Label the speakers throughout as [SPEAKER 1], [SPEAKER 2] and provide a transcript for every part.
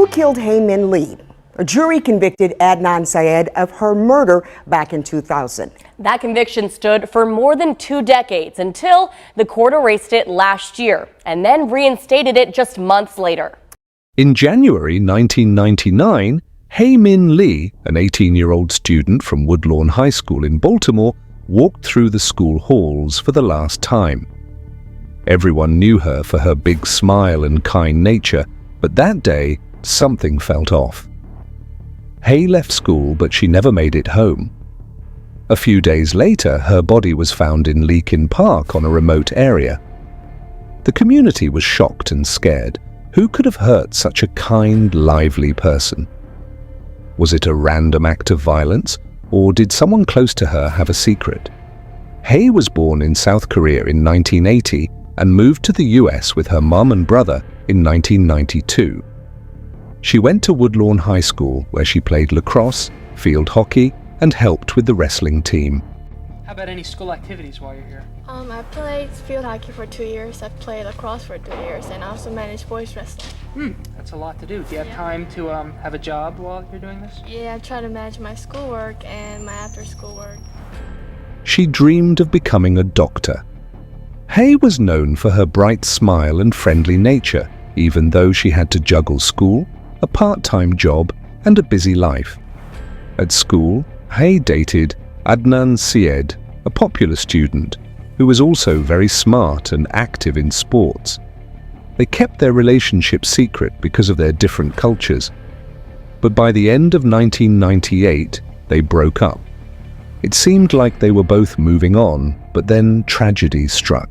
[SPEAKER 1] Who killed Hae Min Lee? A jury convicted Adnan Syed of her murder back in 2000.
[SPEAKER 2] That conviction stood for more than 2 decades until the court erased it last year and then reinstated it just months later.
[SPEAKER 3] In January 1999, Hae Min Lee, an 18-year-old student from Woodlawn High School in Baltimore, walked through the school halls for the last time. Everyone knew her for her big smile and kind nature, but that day, something felt off. Hae left school, but she never made it home. A few days later, her body was found in Leakin Park on a remote area. The community was shocked and scared. Who could have hurt such a kind, lively person? Was it a random act of violence, or did someone close to her have a secret? Hae was born in South Korea in 1980 and moved to the US with her mom and brother in 1992. She went to Woodlawn High School, where she played lacrosse, field hockey, and helped with the wrestling team.
[SPEAKER 4] How about any school activities while you're here?
[SPEAKER 5] I played field hockey for 2 years, I played lacrosse for 2 years, and I also managed boys wrestling.
[SPEAKER 4] That's a lot to do. Do you have time to have a job while you're doing this?
[SPEAKER 5] Yeah, I try to manage my schoolwork and my after-school work.
[SPEAKER 3] She dreamed of becoming a doctor. Hae was known for her bright smile and friendly nature, even though she had to juggle school, a part-time job, and a busy life. At school, Hae dated Adnan Syed, a popular student who was also very smart and active in sports. They kept their relationship secret because of their different cultures. But by the end of 1998, they broke up. It seemed like they were both moving on, but then tragedy struck.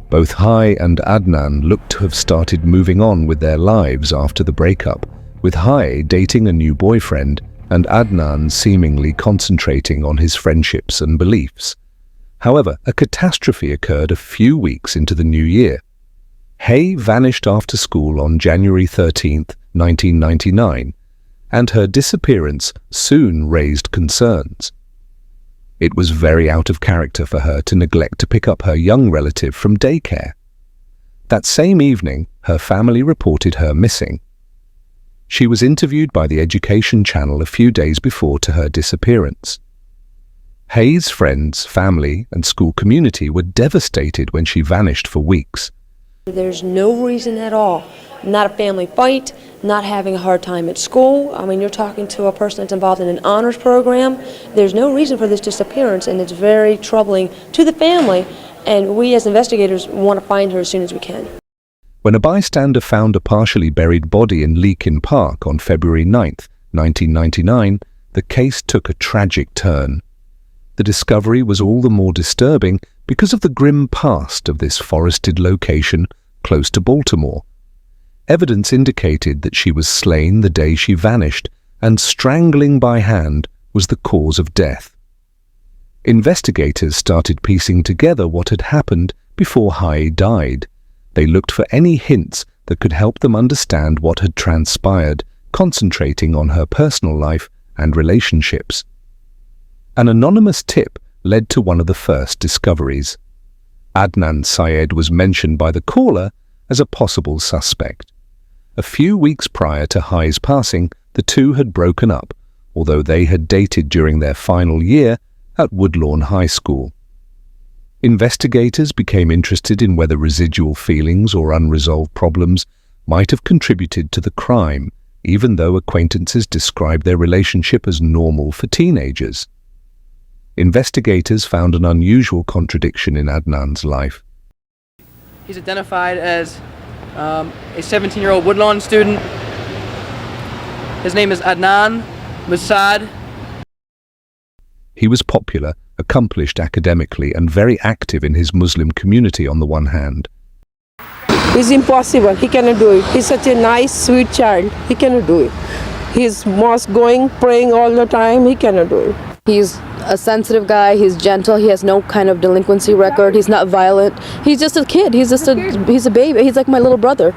[SPEAKER 3] Both Hae and Adnan looked to have started moving on with their lives after the breakup, with Hae dating a new boyfriend and Adnan seemingly concentrating on his friendships and beliefs. However, a catastrophe occurred a few weeks into the new year. Hae vanished after school on January 13, 1999, and her disappearance soon raised concerns. It was very out of character for her to neglect to pick up her young relative from daycare. That same evening, her family reported her missing. She was interviewed by the Education Channel a few days before to her disappearance. Hae's friends, family, and school community were devastated when she vanished for weeks.
[SPEAKER 6] There's no reason at all. Not a family fight, not having a hard time at school. I mean, you're talking to a person that's involved in an honors program. There's no reason for this disappearance, and it's very troubling to the family, and we as investigators want to find her as soon as we can.
[SPEAKER 3] When a bystander found a partially buried body in Leakin Park on February 9, 1999, the case took a tragic turn. The discovery was all the more disturbing because of the grim past of this forested location close to Baltimore. Evidence indicated that she was slain the day she vanished, and strangling by hand was the cause of death. Investigators started piecing together what had happened before Hae died. They looked for any hints that could help them understand what had transpired, concentrating on her personal life and relationships. An anonymous tip led to one of the first discoveries. Adnan Syed was mentioned by the caller as a possible suspect. A few weeks prior to Hae's passing, the two had broken up, although they had dated during their final year at Woodlawn High School. Investigators became interested in whether residual feelings or unresolved problems might have contributed to the crime, even though acquaintances described their relationship as normal for teenagers. Investigators found an unusual contradiction in Adnan's life.
[SPEAKER 4] He's identified as a 17-year-old Woodlawn student. His name is Adnan Syed.
[SPEAKER 3] He was popular, accomplished academically, and very active in his Muslim community on the one hand.
[SPEAKER 7] It's impossible. He cannot do it. He's such a nice, sweet child. He cannot do it. He's mosque going, praying all the time. He cannot do it.
[SPEAKER 6] He's a sensitive guy, he's gentle, he has no kind of delinquency record, he's not violent. He's just a kid, he's a baby, he's like my little brother.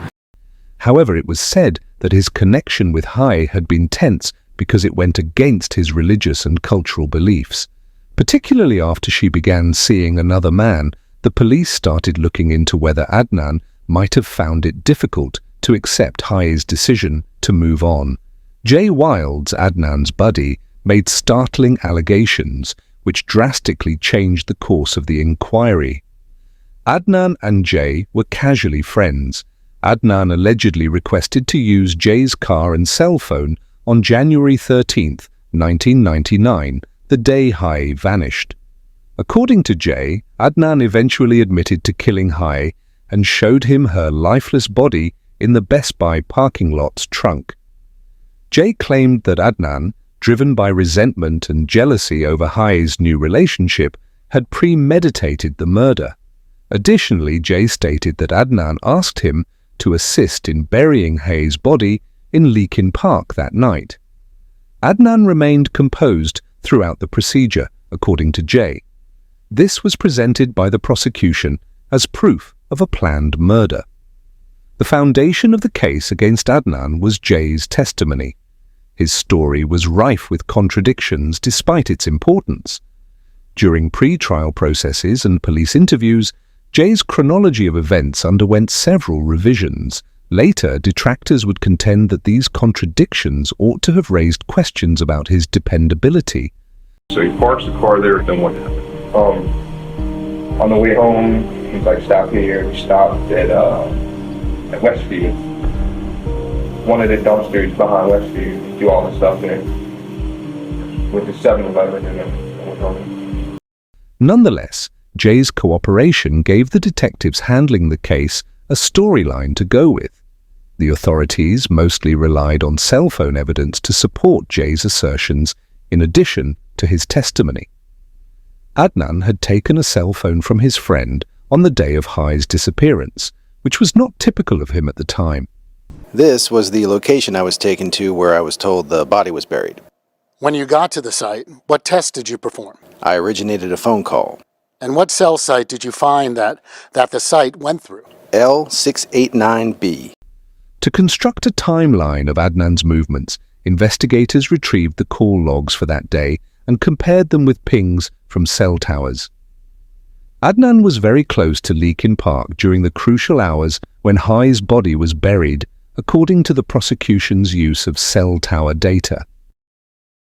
[SPEAKER 3] However, it was said that his connection with Hae had been tense because it went against his religious and cultural beliefs. Particularly after she began seeing another man, the police started looking into whether Adnan might have found it difficult to accept Hae's decision to move on. Jay Wilds, Adnan's buddy, made startling allegations which drastically changed the course of the inquiry. Adnan and Jay were casually friends. Adnan allegedly requested to use Jay's car and cell phone on January 13, 1999, the day Hae vanished. According to Jay, Adnan eventually admitted to killing Hae and showed him her lifeless body in the Best Buy parking lot's trunk. Jay claimed that Adnan, driven by resentment and jealousy over Hae's new relationship, had premeditated the murder. Additionally, Jay stated that Adnan asked him to assist in burying Hae's body in Leakin Park that night. Adnan remained composed throughout the procedure, according to Jay. This was presented by the prosecution as proof of a planned murder. The foundation of the case against Adnan was Jay's testimony. His story was rife with contradictions despite its importance. During pre-trial processes and police interviews, Jay's chronology of events underwent several revisions. Later, detractors would contend that these contradictions ought to have raised questions about his dependability.
[SPEAKER 8] So he parks the car there, then what happened? On the way home, he's like, stop here. We stopped at Westfield. One of the dumpsters behind Westfield, do all the stuff there. With the 7-Eleven and then went home.
[SPEAKER 3] Nonetheless, Jay's cooperation gave the detectives handling the case a storyline to go with. The authorities mostly relied on cell phone evidence to support Jay's assertions in addition to his testimony. Adnan had taken a cell phone from his friend on the day of Hae's disappearance, which was not typical of him at the time.
[SPEAKER 9] This was the location I was taken to where I was told the body was buried.
[SPEAKER 10] When you got to the site, what test did you perform?
[SPEAKER 9] I originated a phone call.
[SPEAKER 10] And what cell site did you find that the site went through?
[SPEAKER 9] L689B.
[SPEAKER 3] To construct a timeline of Adnan's movements, investigators retrieved the call logs for that day and compared them with pings from cell towers. Adnan was very close to Leakin Park during the crucial hours when Hae's body was buried, according to the prosecution's use of cell tower data.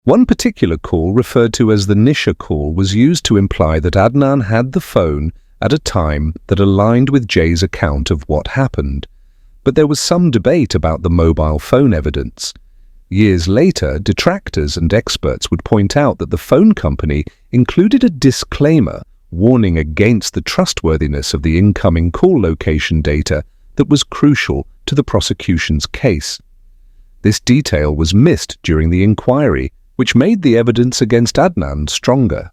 [SPEAKER 3] One particular call, referred to as the Nisha call, was used to imply that Adnan had the phone at a time that aligned with Jay's account of what happened, but there was some debate about the mobile phone evidence. Years later, detractors and experts would point out that the phone company included a disclaimer warning against the trustworthiness of the incoming call location data that was crucial to the prosecution's case. This detail was missed during the inquiry, which made the evidence against Adnan stronger.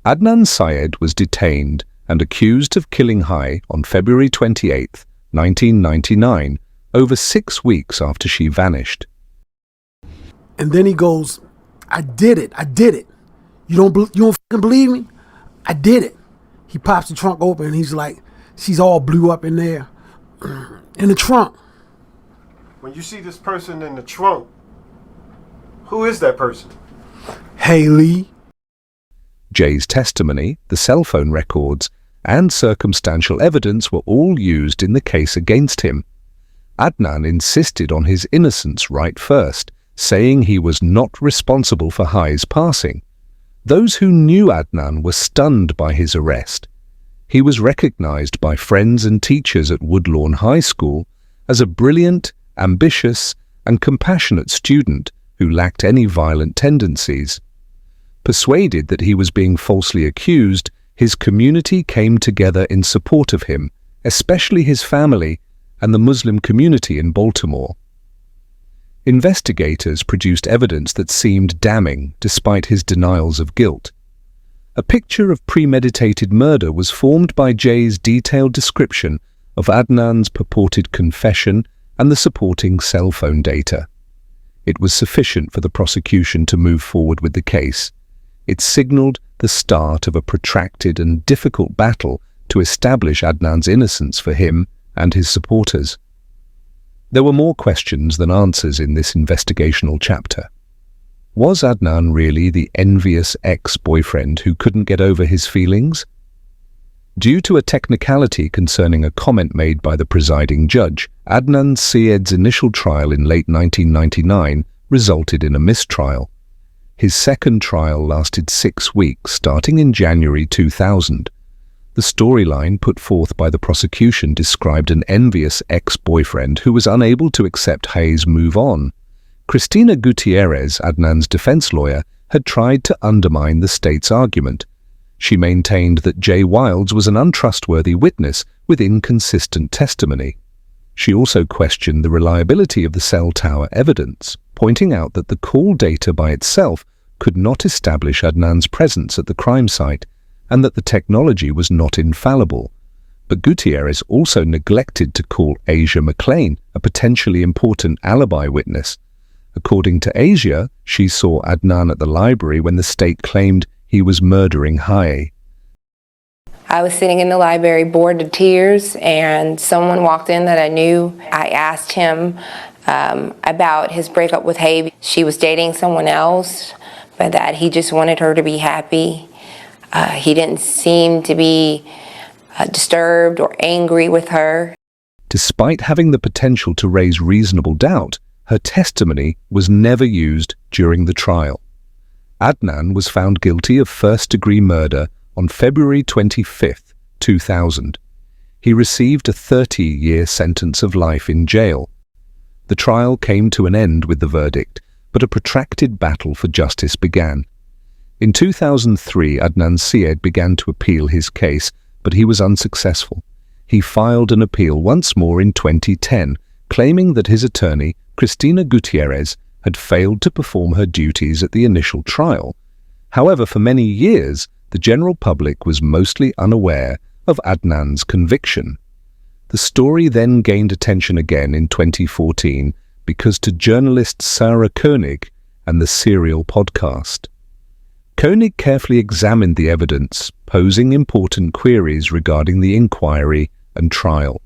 [SPEAKER 3] Adnan Syed was detained and accused of killing Hae on February 28, 1999, over 6 weeks after she vanished.
[SPEAKER 11] And then he goes, I did it. You don't fucking believe me? I did it. He pops the trunk open and he's like, she's all blew up in there, in the trunk.
[SPEAKER 12] When you see this person in the trunk, who is that person?
[SPEAKER 11] Hae Lee.
[SPEAKER 3] Jay's testimony, the cell phone records, and circumstantial evidence were all used in the case against him. Adnan insisted on his innocence right first, saying he was not responsible for Hae's passing. Those who knew Adnan were stunned by his arrest. He was recognized by friends and teachers at Woodlawn High School as a brilliant, ambitious, and compassionate student who lacked any violent tendencies. Persuaded that he was being falsely accused, his community came together in support of him, especially his family and the Muslim community in Baltimore. Investigators produced evidence that seemed damning despite his denials of guilt. A picture of premeditated murder was formed by Jay's detailed description of Adnan's purported confession and the supporting cell phone data. It was sufficient for the prosecution to move forward with the case. It signaled the start of a protracted and difficult battle to establish Adnan's innocence for him and his supporters. There were more questions than answers in this investigational chapter. Was Adnan really the envious ex-boyfriend who couldn't get over his feelings? Due to a technicality concerning a comment made by the presiding judge, Adnan Syed's initial trial in late 1999 resulted in a mistrial. His second trial lasted 6 weeks, starting in January 2000. The storyline put forth by the prosecution described an envious ex-boyfriend who was unable to accept Hae's move on. Cristina Gutierrez, Adnan's defense lawyer, had tried to undermine the state's argument. She maintained that Jay Wilds was an untrustworthy witness with inconsistent testimony. She also questioned the reliability of the cell tower evidence, pointing out that the call data by itself could not establish Adnan's presence at the crime site and that the technology was not infallible. But Gutierrez also neglected to call Asia McClain, a potentially important alibi witness. According to Asia, she saw Adnan at the library when the state claimed he was murdering Hae.
[SPEAKER 13] I was sitting in the library bored to tears, and someone walked in that I knew. I asked him about his breakup with Hae. She was dating someone else, but that he just wanted her to be happy. He didn't seem to be disturbed or angry with her.
[SPEAKER 3] Despite having the potential to raise reasonable doubt, her testimony was never used during the trial. Adnan was found guilty of first-degree murder on February 25, 2000. He received a 30-year sentence of life in jail. The trial came to an end with the verdict, but a protracted battle for justice began. In 2003, Adnan Syed began to appeal his case, but he was unsuccessful. He filed an appeal once more in 2010, claiming that his attorney, Cristina Gutierrez, had failed to perform her duties at the initial trial. However, for many years, the general public was mostly unaware of Adnan's conviction. The story then gained attention again in 2014 because to journalist Sarah Koenig and the Serial podcast. Koenig carefully examined the evidence, posing important queries regarding the inquiry and trial.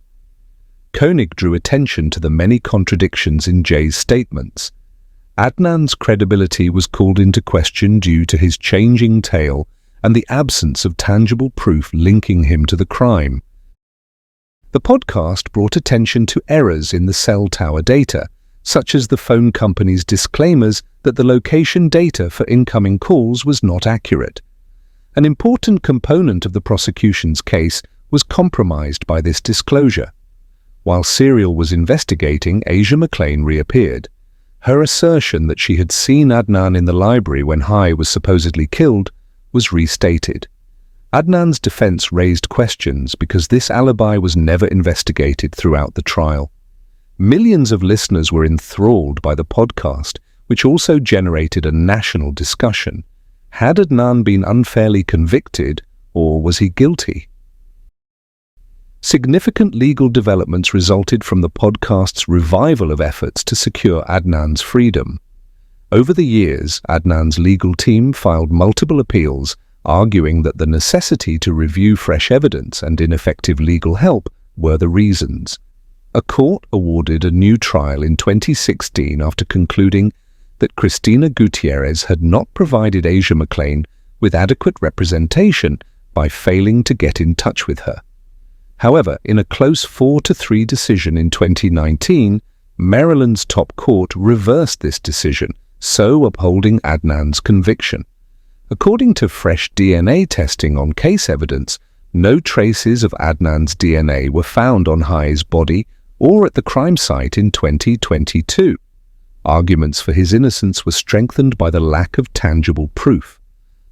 [SPEAKER 3] Koenig drew attention to the many contradictions in Jay's statements. Adnan's credibility was called into question due to his changing tale and the absence of tangible proof linking him to the crime. The podcast brought attention to errors in the cell tower data, such as the phone company's disclaimers that the location data for incoming calls was not accurate. An important component of the prosecution's case was compromised by this disclosure. While Serial was investigating, Asia McClain reappeared. Her assertion that she had seen Adnan in the library when Hae was supposedly killed was restated. Adnan's defense raised questions because this alibi was never investigated throughout the trial. Millions of listeners were enthralled by the podcast, which also generated a national discussion. Had Adnan been unfairly convicted, or was he guilty? Significant legal developments resulted from the podcast's revival of efforts to secure Adnan's freedom. Over the years, Adnan's legal team filed multiple appeals, arguing that the necessity to review fresh evidence and ineffective legal help were the reasons. A court awarded a new trial in 2016 after concluding that Cristina Gutierrez had not provided Asia McClain with adequate representation by failing to get in touch with her. However, in a close 4-3 decision in 2019, Maryland's top court reversed this decision, so upholding Adnan's conviction. According to fresh DNA testing on case evidence, no traces of Adnan's DNA were found on Hae's body or at the crime site in 2022. Arguments for his innocence were strengthened by the lack of tangible proof.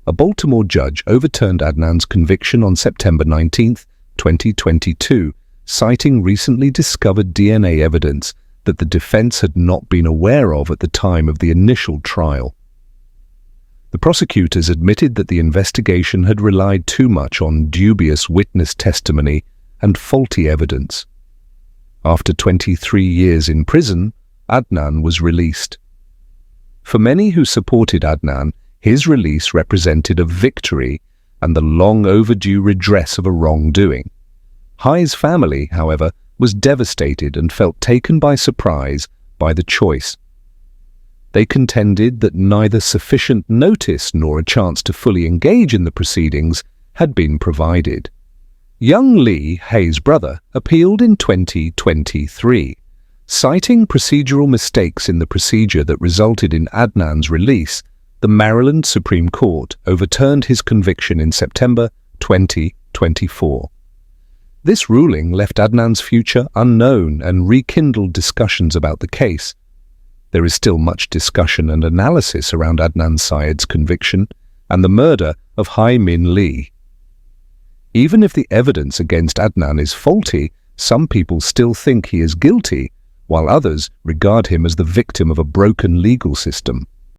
[SPEAKER 3] A Baltimore judge overturned Adnan's conviction on September 19, 2022, citing recently discovered DNA evidence that the defense had not been aware of at the time of the initial trial. The prosecutors admitted that the investigation had relied too much on dubious witness testimony and faulty evidence. After 23 years in prison, Adnan was released. For many who supported Adnan, his release represented a victory and the long overdue redress of a wrongdoing. Hae's family, however, was devastated and felt taken by surprise by the choice. They contended that neither sufficient notice nor a chance to fully engage in the proceedings had been provided. Young Lee, Hae's brother, appealed in 2023, citing procedural mistakes in the procedure that resulted in Adnan's release. The Maryland Supreme Court overturned his conviction in September 2024. This ruling left Adnan's future unknown and rekindled discussions about the case. There is still much discussion and analysis around Adnan Syed's conviction and the murder of Hae Min Lee. Even if the evidence against Adnan is faulty, some people still think he is guilty, while others regard him as the victim of a broken legal system.